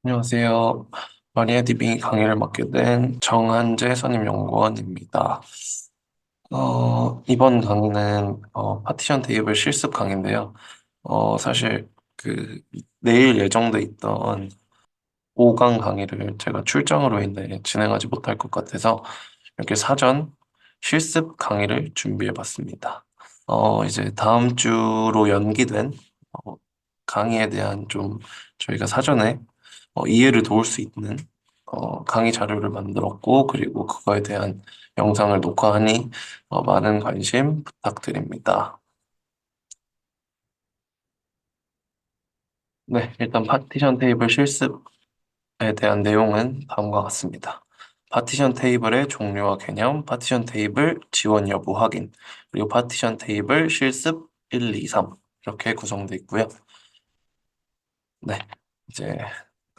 안녕하세요. 마리아DB 강의를 맡게 된 정한재 선임연구원입니다. 이번 강의는 파티션 테이블 실습 강의인데요. 사실 내일 예정돼 있던 5강 강의를 제가 출장으로 인해 진행하지 못할 것 같아서 이렇게 사전 실습 강의를 준비해 봤습니다. 이제 다음 주로 연기된 어, 강의에 대한 좀 저희가 사전에 이해를 도울 수 있는 강의 자료를 만들었고, 그리고 그거에 대한 영상을 녹화하니 많은 관심 부탁드립니다. 네, 일단 파티션 테이블 실습에 대한 내용은 다음과 같습니다. 파티션 테이블의 종류와 개념, 파티션 테이블 지원 여부 확인, 그리고 파티션 테이블 실습 1, 2, 3 이렇게 구성되어 있고요. 네, 이제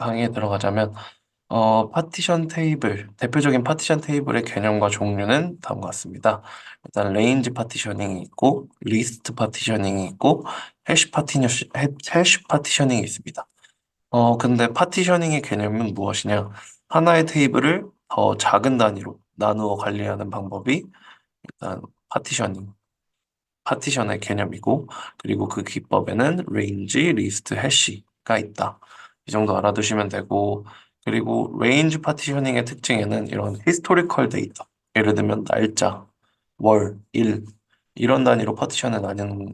강의에 들어가자면 파티션 테이블, 대표적인 파티션 테이블의 개념과 종류는 다음과 같습니다. 일단 레인지 파티셔닝이 있고, 리스트 파티셔닝이 있고, 해시 파티셔닝이 있습니다. 근데 파티셔닝의 개념은 무엇이냐? 하나의 테이블을 더 작은 단위로 나누어 관리하는 방법이 일단 파티션의 개념이고, 그리고 그 기법에는 range, list, hash가 있다. 이 정도 알아두시면 되고, 그리고 range 파티셔닝의 특징에는 이런 historical 데이터, 예를 들면 날짜, 월, 일, 이런 단위로 파티션을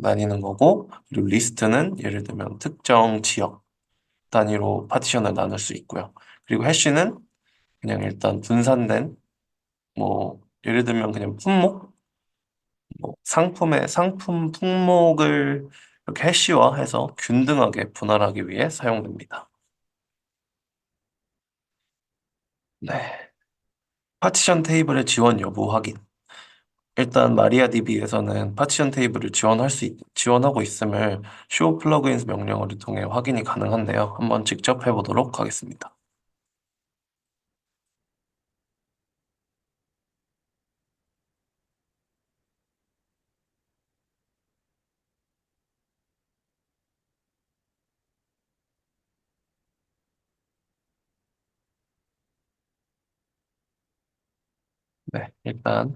나뉘는 거고, 그리고 리스트는 예를 들면 특정 지역 단위로 파티션을 나눌 수 있고요. 그리고 해시는 그냥 일단 분산된, 예를 들면 그냥 품목, 상품의 상품 품목을 이렇게 해시화해서 균등하게 분할하기 위해 사용됩니다. 네. 파티션 테이블의 지원 여부 확인. 일단 마리아DB에서는 파티션 테이블을 지원하고 있음을 show plugins 명령어를 통해 확인이 가능한데요. 한번 직접 해보도록 하겠습니다. 네, 일단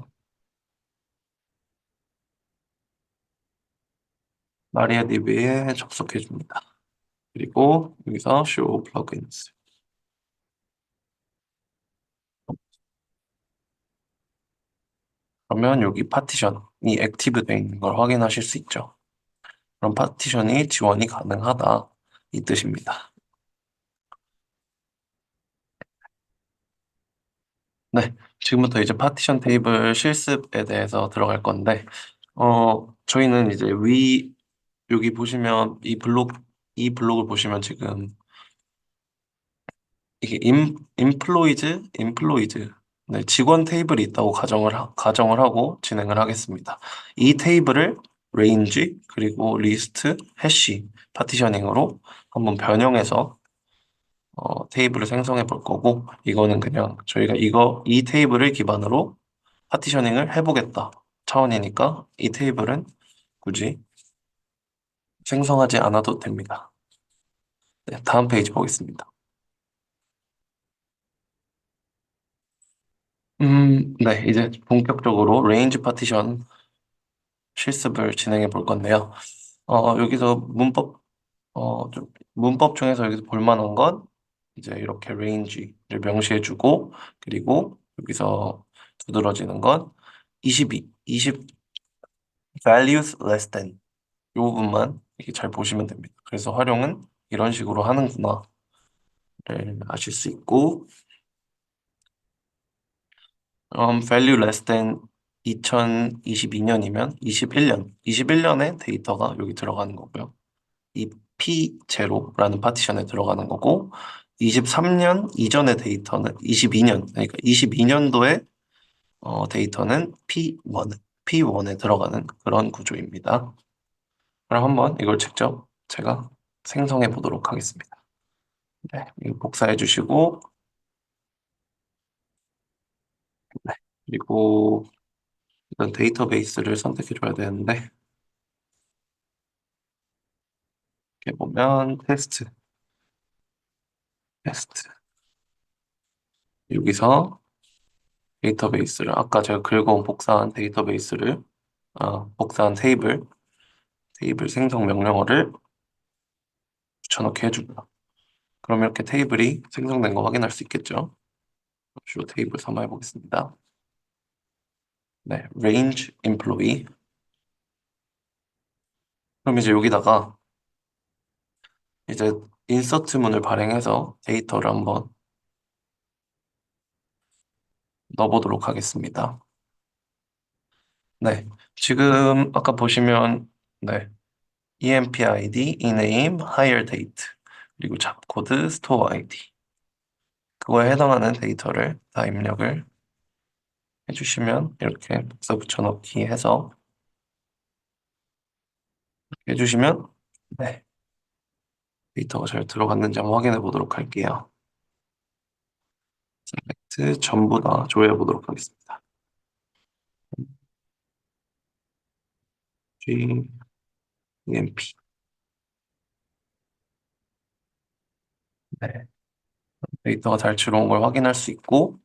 마리아DB에 접속해 줍니다. 그리고 여기서 show plugins. 그러면 여기 파티션이 액티브 되어 있는 걸 확인하실 수 있죠. 그럼 파티션이 지원이 가능하다 이 뜻입니다. 네, 지금부터 이제 파티션 테이블 실습에 대해서 들어갈 건데, 저희는 이제 여기 보시면 이 블록을 보시면 지금 이게 임플로이즈, 네, 직원 테이블이 있다고 가정을 하고 진행을 하겠습니다. 이 테이블을 레인지, 그리고 리스트, 해시, 파티셔닝으로 한번 변형해서 테이블을 생성해 볼 거고, 이거는 그냥 저희가 이 테이블을 기반으로 파티셔닝을 해보겠다 차원이니까 이 테이블은 굳이 생성하지 않아도 됩니다. 네, 다음 페이지 보겠습니다. 네, 이제 본격적으로 레인지 파티션 실습을 진행해 볼 건데요. 여기서 문법 중에서 여기서 볼 만한 건 이제 이렇게 range를 명시해 주고, 그리고 여기서 두드러지는 건 20 values less than 이 부분만 이렇게 잘 보시면 됩니다. 그래서 활용은 이런 식으로 하는구나를 아실 수 있고, value less than 2022년이면 21년의 데이터가 여기 들어가는 거고요. 이 P0라는 파티션에 들어가는 거고, 23년 이전의 데이터는 22년, 그러니까 22년도의 데이터는 P1에 들어가는 그런 구조입니다. 그럼 한번 이걸 직접 제가 생성해 보도록 하겠습니다. 네, 이거 복사해 주시고, 네, 그리고 일단 데이터베이스를 선택해 줘야 되는데, 이렇게 보면 테스트. 여기서 데이터베이스를, 아까 제가 긁어온 복사한 데이터베이스를, 복사한 테이블 생성 명령어를 붙여넣기 해줍니다. 그럼 이렇게 테이블이 생성된 거 확인할 수 있겠죠? 주로 테이블 삼아 해보겠습니다. 네, range employee. 그럼 이제 여기다가 이제 인서트 문을 발행해서 데이터를 한번 넣어보도록 하겠습니다. 네, 지금 아까 보시면 네, empid, ename, hire date 그리고 잡코드, store id 그거에 해당하는 데이터를 다 입력을 해주시면 이렇게 복사 붙여넣기 해서 해주시면 네, 데이터가 잘 들어갔는지 한번 확인해 보도록 할게요. 셀렉트 전부 다 조회해 보도록 하겠습니다. GEMP. 네, 데이터가 잘 들어온 걸 확인할 수 있고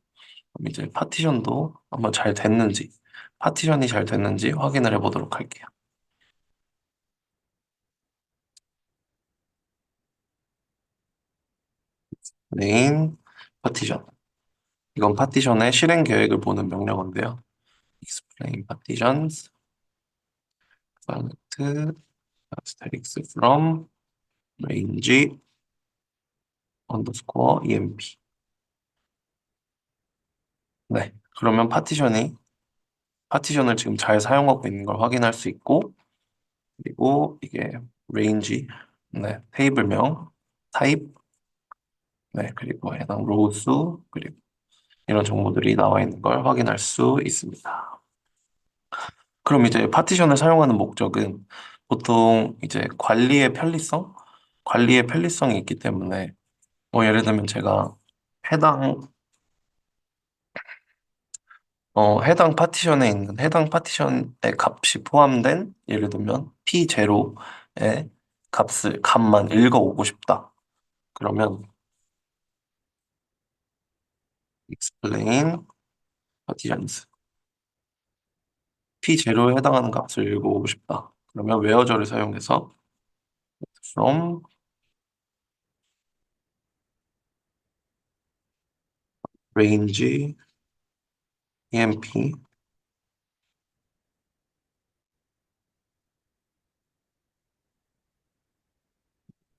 그럼 이제 파티션도 한번 잘 됐는지 파티션이 잘 됐는지 확인을 해 보도록 할게요. 메인 파티션. 이건 파티션의 실행 계획을 보는 명령어인데요. explain partitions, select asterisk from range underscore emp. 네, 그러면 파티션을 지금 잘 사용하고 있는 걸 확인할 수 있고, 그리고 이게 range, 네, 테이블명, 타입, 네, 그리고 해당 로우 수, 그리고 이런 정보들이 나와 있는 걸 확인할 수 있습니다. 그럼 이제 파티션을 사용하는 목적은 보통 이제 관리의 편리성이 있기 때문에 예를 들면 제가 해당 해당 파티션에 있는 해당 파티션의 값이 포함된 예를 들면 P0의 값만 읽어오고 싶다. 그러면 explain partitions P0에 해당하는 값을 읽어오고 싶다. 그러면 웨어저를 사용해서 from range emp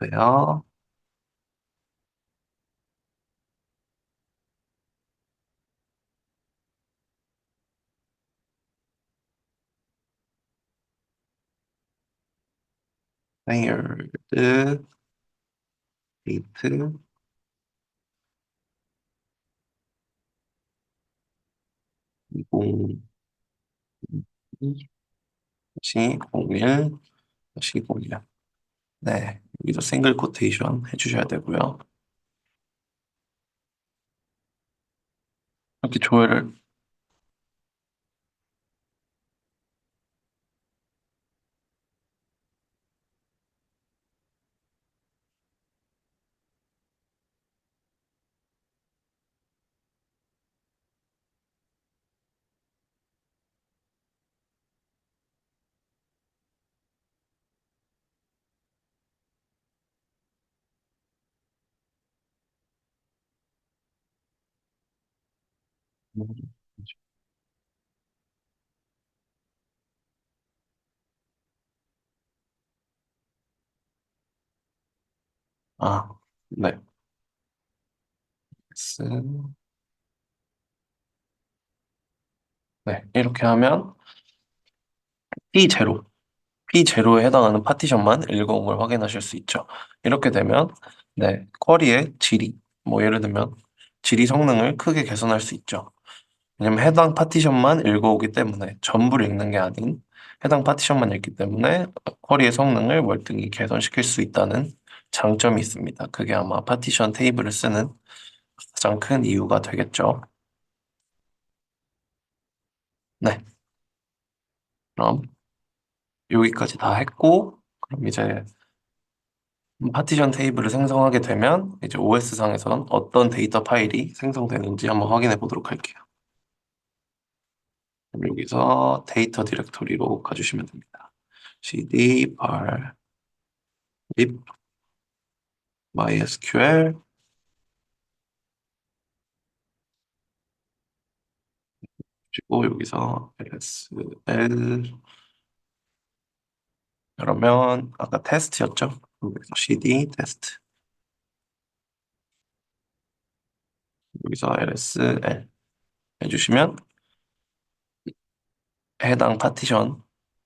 where hired date 20 다시 01 다시 01. 네, 여기도 싱글 코테이션 해주셔야 되고요. 이렇게 조회를 아, 네. 네, 이렇게 하면 P0, P0에 해당하는 파티션만 읽어온 걸 확인하실 수 있죠. 이렇게 되면 네, 쿼리의 질이 예를 들면 질의 성능을 크게 개선할 수 있죠. 왜냐면 해당 파티션만 읽어오기 때문에 전부를 읽는 게 아닌 해당 파티션만 읽기 때문에 쿼리의 성능을 월등히 개선시킬 수 있다는 장점이 있습니다. 그게 아마 파티션 테이블을 쓰는 가장 큰 이유가 되겠죠. 네, 그럼 여기까지 다 했고, 그럼 이제 파티션 테이블을 생성하게 되면 이제 OS상에선 어떤 데이터 파일이 생성되는지 한번 확인해 보도록 할게요. 그럼 여기서 데이터 디렉토리로 가주시면 됩니다. cd var lib mysql 그리고 여기서 lsl 그러면 아까 테스트였죠? 여기서 cd 테스트 여기서 lsl 해주시면 해당 파티션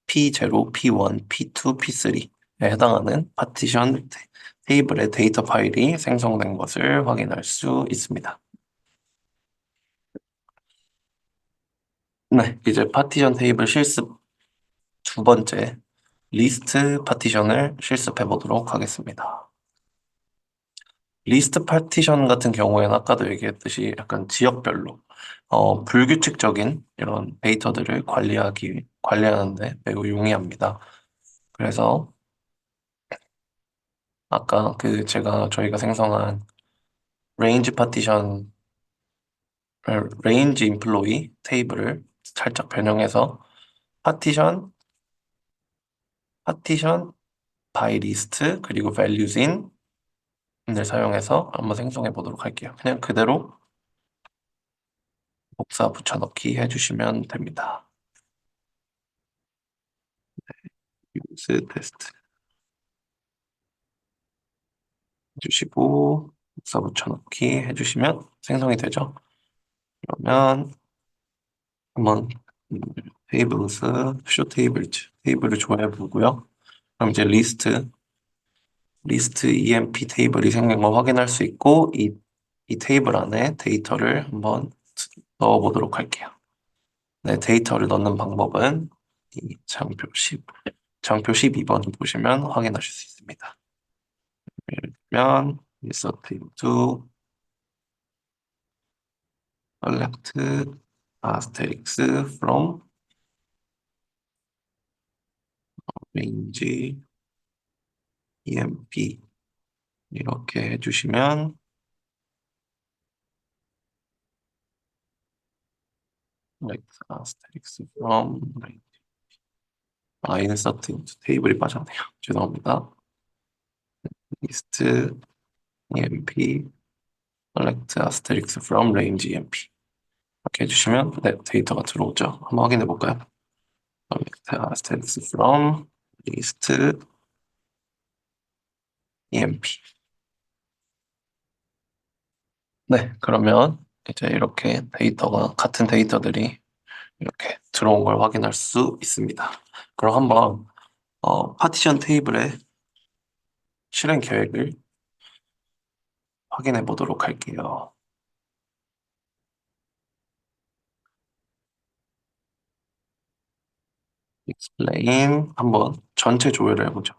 P0, P1, P2, P3에 해당하는 파티션 테이블의 데이터 파일이 생성된 것을 확인할 수 있습니다. 네, 이제 파티션 테이블 실습 두 번째 리스트 파티션을 실습해 보도록 하겠습니다. 리스트 파티션 같은 경우에는 아까도 얘기했듯이 약간 지역별로 불규칙적인 이런 데이터들을 관리하는데 매우 용이합니다. 그래서 아까 저희가 생성한 레인지 파티션, 레인지 인플로이 테이블을 살짝 변형해서 파티션, 파티션, 바이 리스트, 그리고 values in을 사용해서 한번 생성해 보도록 할게요. 그냥 그대로 복사 붙여넣기 해주시면 됩니다. use 테스트 해주시고 복사 붙여넣기 해주시면 생성이 되죠. 그러면 한번 테이블스, 쇼 테이블즈 테이블을 조회해 보고요. 그럼 이제 리스트 EMP 테이블이 생긴 걸 확인할 수 있고 이 테이블 안에 데이터를 한번 넣어 보도록 할게요. 네, 데이터를 넣는 방법은 이 장표 12번 보시면 확인하실 수 있습니다. 예를 들면 insert into select asterisk from range EMP 이렇게 해주시면 select asterisk from range insert into 테이블이 빠졌네요. 죄송합니다. list EMP select asterisk from range EMP 이렇게 해주시면 네, 데이터가 들어오죠. 한번 확인해 볼까요? select asterisk from list EMP 네, 그러면 이제 이렇게 같은 데이터들이 이렇게 들어온 걸 확인할 수 있습니다. 그럼 한번 파티션 테이블의 실행 계획을 확인해 보도록 할게요. explain 한번 전체 조회를 해보죠.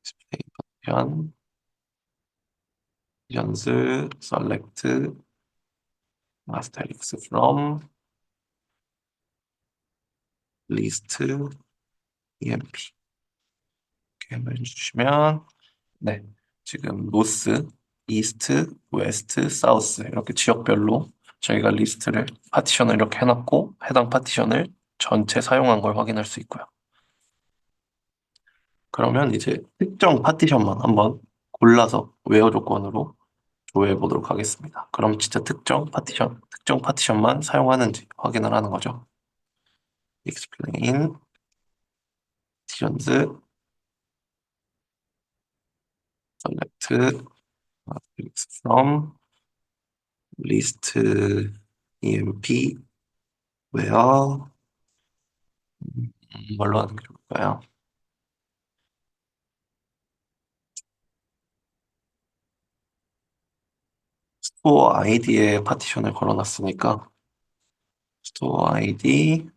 display 파티션, partitions, select, asterisk from, list, emp 이렇게 해주시면 네, 지금 노스, 이스트, 웨스트, 사우스 이렇게 지역별로 저희가 파티션을 이렇게 해놨고 해당 파티션을 전체 사용한 걸 확인할 수 있고요. 그러면 이제 특정 파티션만 한번 골라서 웨어 조건으로 조회해 보도록 하겠습니다. 그럼 진짜 특정 파티션만 사용하는지 확인을 하는 거죠. explain partitions select from list emp where 뭘로 하는 게 좋을까요? 스토어 아이디에 파티션을 걸어놨으니까 스토어 아이디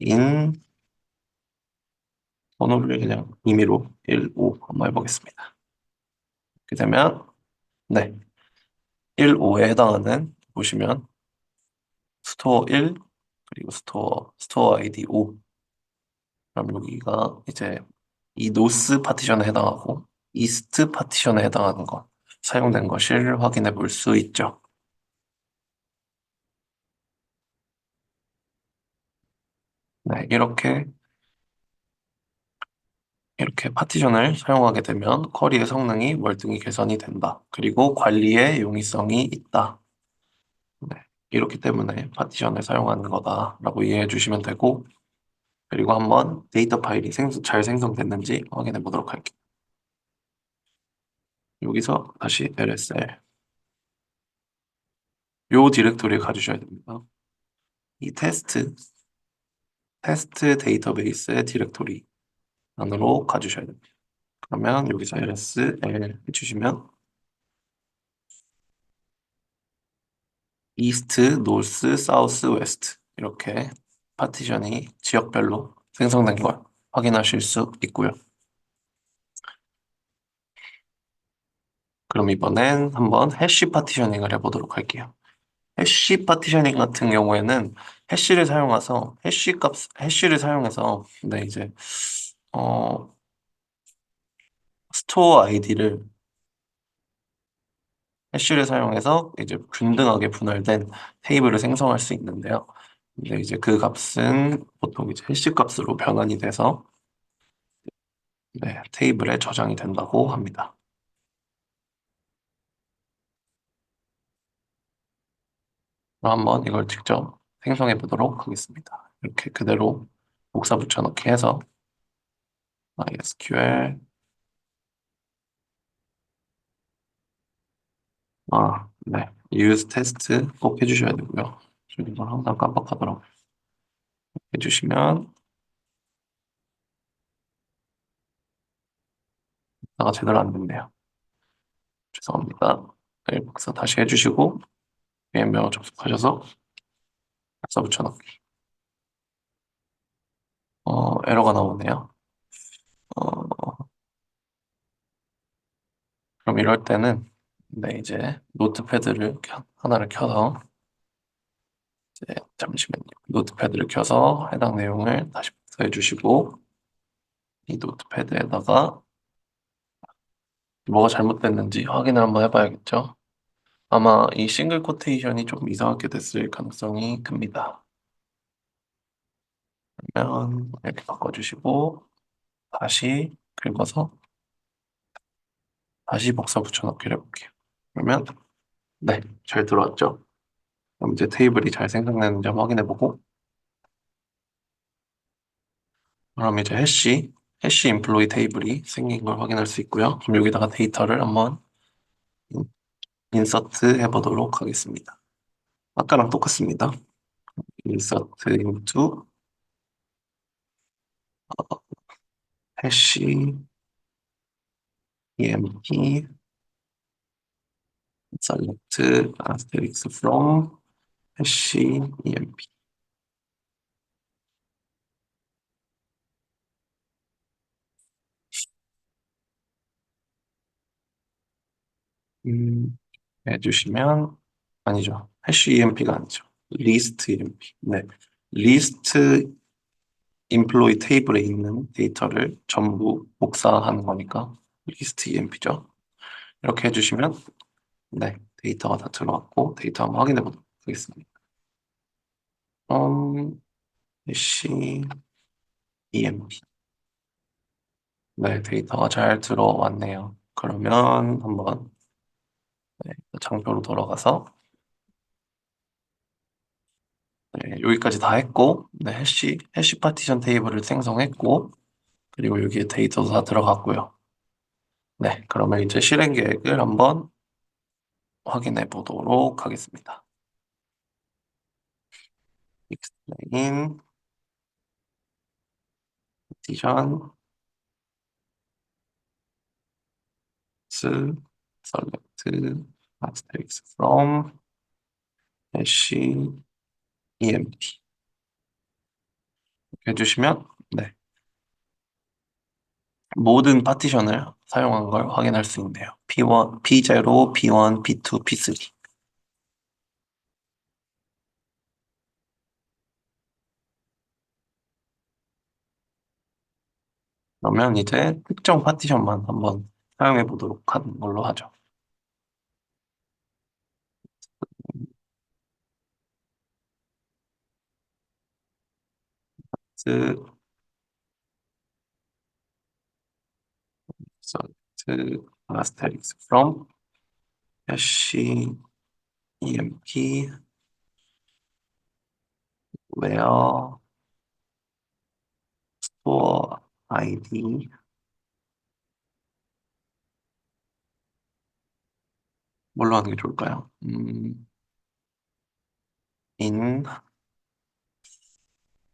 in 번호를 그냥 임의로 1, 5 한번 해보겠습니다. 이렇게 되면 네, 1, 5에 해당하는 보시면 스토어 1 그리고 스토어 아이디 5 그럼 여기가 이제 이 노스 파티션에 해당하고 이스트 파티션에 해당하는 것, 사용된 것을 확인해 볼 수 있죠. 네, 이렇게 파티션을 사용하게 되면 쿼리의 성능이 월등히 개선이 된다. 그리고 관리에 용이성이 있다. 네, 이렇기 때문에 파티션을 사용하는 거다라고 이해해 주시면 되고, 그리고 한번 데이터 파일이 잘 생성됐는지 확인해 보도록 할게요. 여기서 다시 lsl. 요 디렉토리에 가주셔야 됩니다. 이 테스트 데이터베이스의 디렉토리 안으로 가주셔야 됩니다. 그러면 여기서 lsl 해주시면 이스트, 노스, 사우스, 웨스트 이렇게 파티션이 지역별로 생성된 걸 확인하실 수 있고요. 그럼 이번엔 한번 해시 파티셔닝을 해보도록 할게요. 해시 파티셔닝 같은 경우에는 해시를 사용해서 네, 이제 어, 스토어 아이디를 해시를 사용해서 이제 균등하게 분할된 테이블을 생성할 수 있는데요. 근데 이제 그 값은 보통 이제 해시 값으로 변환이 돼서 네, 테이블에 저장이 된다고 합니다. 그럼 한번 이걸 직접 생성해 보도록 하겠습니다. 이렇게 그대로 복사 붙여넣기 해서 MySQL 네. use 테스트 꼭 해주셔야 되고요. 저 이걸 항상 깜빡하더라고요. 해주시면 나가 제대로 안 됐네요. 죄송합니다. 네, 복사 다시 해주시고 VMware 접속하셔서 복사 붙여넣기. 에러가 나오네요. 어, 그럼 이럴 때는 네, 이제 노트패드를 하나를 켜서 잠시만요. 노트패드를 켜서 해당 내용을 다시 복사해 주시고 이 노트패드에다가 뭐가 잘못됐는지 확인을 한번 해봐야겠죠. 아마 이 싱글 코테이션이 조금 이상하게 됐을 가능성이 큽니다. 그러면 이렇게 바꿔주시고 다시 긁어서 다시 복사 붙여넣기를 해볼게요. 그러면 네, 잘 들어왔죠? 그럼 이제 테이블이 잘 생성되는지 한번 확인해보고 그럼 이제 해시 인플로이 테이블이 생긴 걸 확인할 수 있고요. 그럼 여기다가 데이터를 한번 인서트 해보도록 하겠습니다. 아까랑 똑같습니다. insert into 해시 emp select asterisk from 해시 emp 해주시면 아니죠. 해시 emp가 아니죠. list emp. 네, list employee 테이블에 있는 데이터를 전부 복사하는 거니까 list emp죠. 이렇게 해주시면 네, 데이터가 다 들어왔고 데이터 한번 확인해 보도록 하겠습니다. 해시 emp. 네, 데이터가 잘 들어왔네요. 그러면 한번 네, 장표로 돌아가서 네, 여기까지 다 했고 네, 해시 파티션 테이블을 생성했고 그리고 여기에 데이터도 다 들어갔고요. 네, 그러면 이제 실행 계획을 한번 확인해 보도록 하겠습니다. explain partition select asterisk from hash emp 이렇게 해주시면 네, 모든 파티션을 사용한 걸 확인할 수 있네요. P1, P0, P1, P2, P3. 그러면 이제 특정 파티션만 한번 사용해 보도록 하는 걸로 하죠. 스, 아스테릭스 from hash emp where store id 뭘로 하는 게 좋을까요? in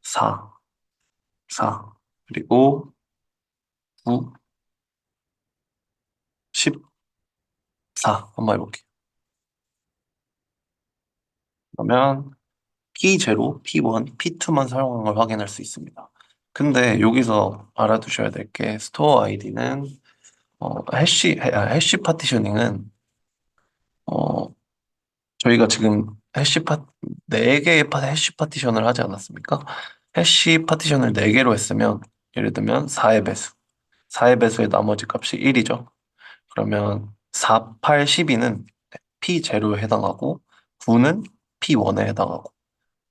4, 4 그리고 9, 14 한번 해볼게요. 그러면 P0, P1, P2만 사용한 걸 확인할 수 있습니다. 근데 여기서 알아두셔야 될 게 스토어 아이디는 해시 파티셔닝은 어, 저희가 지금 해시 파 4개의 해시 파티션을 하지 않았습니까? 해시 파티션을 4개로 했으면 예를 들면 4의 배수 4의 배수의 나머지 값이 1이죠. 그러면 4, 8, 12는 P0에 해당하고 9는 P1에 해당하고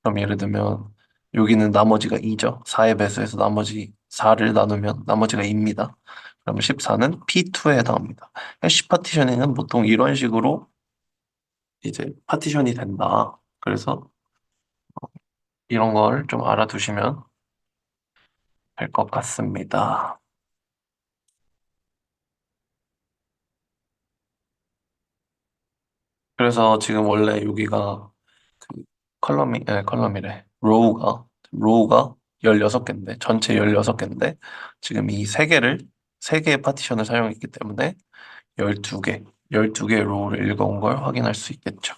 그럼 예를 들면 여기는 나머지가 2죠. 4의 배수에서 나머지 4를 나누면 나머지가 2입니다. 그러면 14는 P2에 해당합니다. 해시 파티셔닝은 보통 이런 식으로 이제 파티션이 된다. 그래서 이런 걸 좀 알아두시면 될 것 같습니다. 그래서 지금 원래 여기가 그 컬럼이래. 로우가 16개인데, 전체 16개인데, 지금 이 세개의 파티션을 사용했기 때문에 12개의 로우를 읽어온 걸 확인할 수 있겠죠.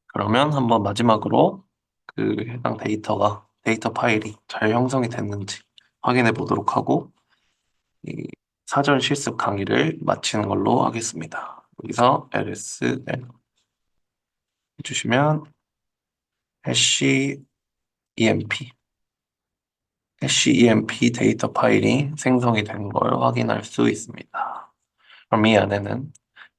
그러면 한번 마지막으로 그 해당 데이터 파일이 잘 형성이 됐는지 확인해 보도록 하고, 이 사전 실습 강의를 마치는 걸로 하겠습니다. 여기서 lsl 해주시면 해시 emp 해시 emp 데이터 파일이 생성이 된 걸 확인할 수 있습니다. 그럼 이 안에는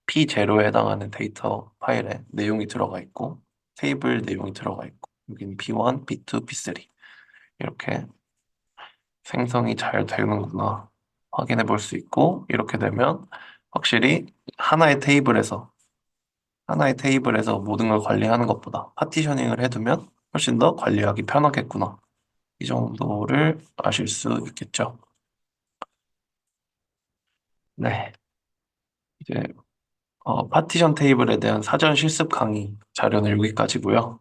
P0에 해당하는 데이터 파일에 내용이 들어가 있고 테이블 내용이 들어가 있고 여기는 P1, P2, P3 이렇게 생성이 잘 되는구나 확인해 볼 수 있고 이렇게 되면 확실히 하나의 테이블에서 모든 걸 관리하는 것보다 파티셔닝을 해두면 훨씬 더 관리하기 편하겠구나. 이 정도를 아실 수 있겠죠. 네. 이제 파티션 테이블에 대한 사전 실습 강의 자료는 여기까지고요.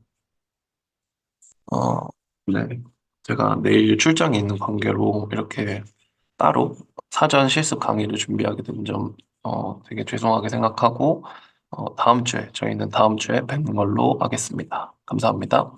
어, 네. 제가 내일 출장이 있는 관계로 이렇게 따로 사전 실습 강의를 준비하게 된 점 되게 죄송하게 생각하고 저희는 다음 주에 뵙는 걸로 하겠습니다. 감사합니다.